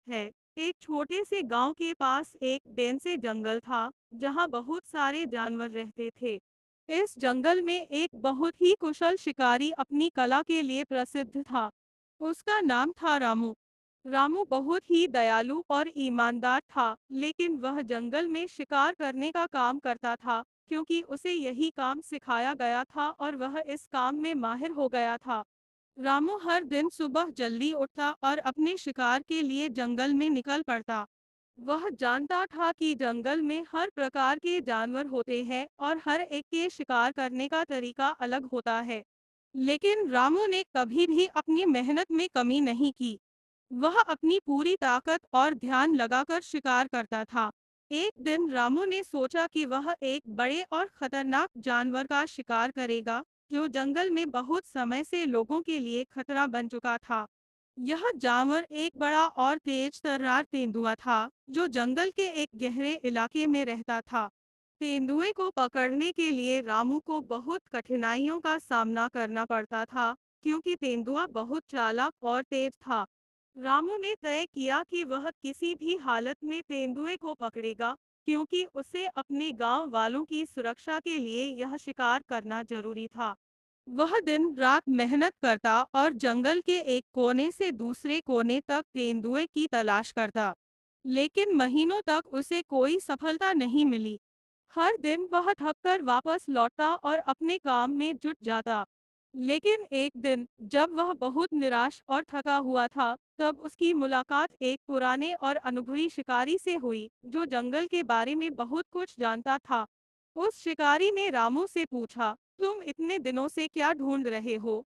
है। एक छोटे से गांव के पास एक डेंसे जंगल था, जहां बहुत सारे जानवर रहते थे। इस जंगल में एक बहुत ही कुशल शिकारी अपनी कला के लिए प्रसिद्ध था। उसका नाम था रामू। रामू बहुत ही दयालु और ईमानदार था, लेकिन वह जंगल में शिकार करने का काम करता था, क्योंकि उसे यही काम सिखाया गया था और वह इस काम में माहिर हो गया था। रामू हर दिन सुबह जल्दी उठता और अपने शिकार के लिए जंगल में निकल पड़ता। वह जानता था कि जंगल में हर प्रकार के जानवर होते हैं और हर एक के शिकार करने का तरीका अलग होता है। लेकिन रामू ने कभी भी अपनी मेहनत में कमी नहीं की। वह अपनी पूरी ताकत और ध्यान लगाकर शिकार करता था। एक दिन रामू ने सोचा कि वह एक बड़े और खतरनाक जानवर का शिकार करेगा, जो जंगल में बहुत समय से लोगों के लिए खतरा बन चुका था। यह जानवर एक बड़ा और तेज तर्रार तेंदुआ था, जो जंगल के एक गहरे इलाके में रहता था। तेंदुए को पकड़ने के लिए रामू को बहुत कठिनाइयों का सामना करना पड़ता था, क्योंकि तेंदुआ बहुत चालाक और तेज था। रामू ने तय किया कि वह किसी भी हालत में तेंदुए को पकड़ेगा, क्योंकि उसे अपने गांव वालों की सुरक्षा के लिए यह शिकार करना जरूरी था। वह दिन रात मेहनत करता और जंगल के एक कोने से दूसरे कोने तक तेंदुए की तलाश करता, लेकिन महीनों तक उसे कोई सफलता नहीं मिली। हर दिन वह थककर वापस लौटता और अपने काम में जुट जाता। लेकिन एक दिन जब वह बहुत निराश और थका हुआ था, तब उसकी मुलाकात एक पुराने और अनुभवी शिकारी से हुई, जो जंगल के बारे में बहुत कुछ जानता था। उस शिकारी ने रामू से पूछा, तुम इतने दिनों से क्या ढूंढ रहे हो?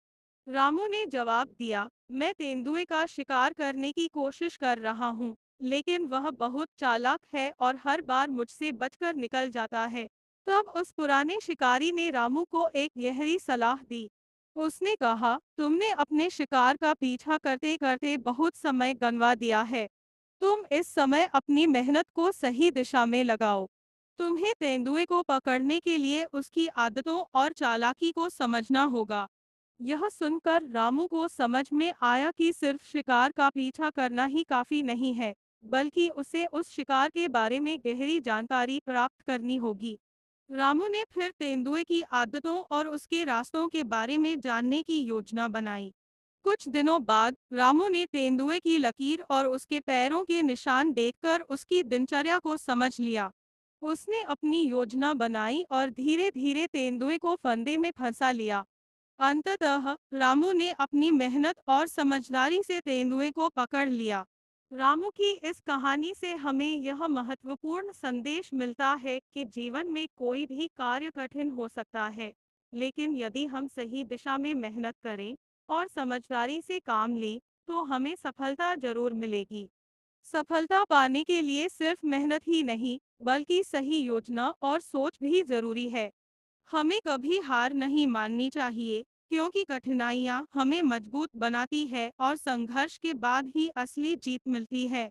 रामू ने जवाब दिया, मैं तेंदुए का शिकार करने की कोशिश कर रहा हूँ, लेकिन वह बहुत चालाक है और हर बार मुझसे बचकर निकल जाता है। तब उस पुराने शिकारी ने रामू को एक गहरी सलाह दी। उसने कहा, तुमने अपने शिकार का पीछा करते करते बहुत समय गंवा दिया है। तुम इस समय अपनी मेहनत को सही दिशा में लगाओ। तुम्हें तेंदुए को पकड़ने के लिए उसकी आदतों और चालाकी को समझना होगा। यह सुनकर रामू को समझ में आया कि सिर्फ शिकार का पीछा करना ही काफी नहीं है, बल्कि उसे उस शिकार के बारे में गहरी जानकारी प्राप्त करनी होगी। रामू ने फिर तेंदुए की आदतों और उसके रास्तों के बारे में जानने की योजना बनाई। कुछ दिनों बाद रामू ने तेंदुए की लकीर और उसके पैरों के निशान देखकर उसकी दिनचर्या को समझ लिया। उसने अपनी योजना बनाई और धीरे-धीरे तेंदुए को फंदे में फंसा लिया। अंततः रामू ने अपनी मेहनत और समझदारी से तेंदुए को पकड़ लिया। रामू की इस कहानी से हमें यह महत्वपूर्ण संदेश मिलता है कि जीवन में कोई भी कार्य कठिन हो सकता है, लेकिन यदि हम सही दिशा में मेहनत करें और समझदारी से काम लें, तो हमें सफलता जरूर मिलेगी। सफलता पाने के लिए सिर्फ मेहनत ही नहीं, बल्कि सही योजना और सोच भी जरूरी है। हमें कभी हार नहीं माननी चाहिए, क्योंकि कठिनाइयाँ हमें मजबूत बनाती है और संघर्ष के बाद ही असली जीत मिलती है।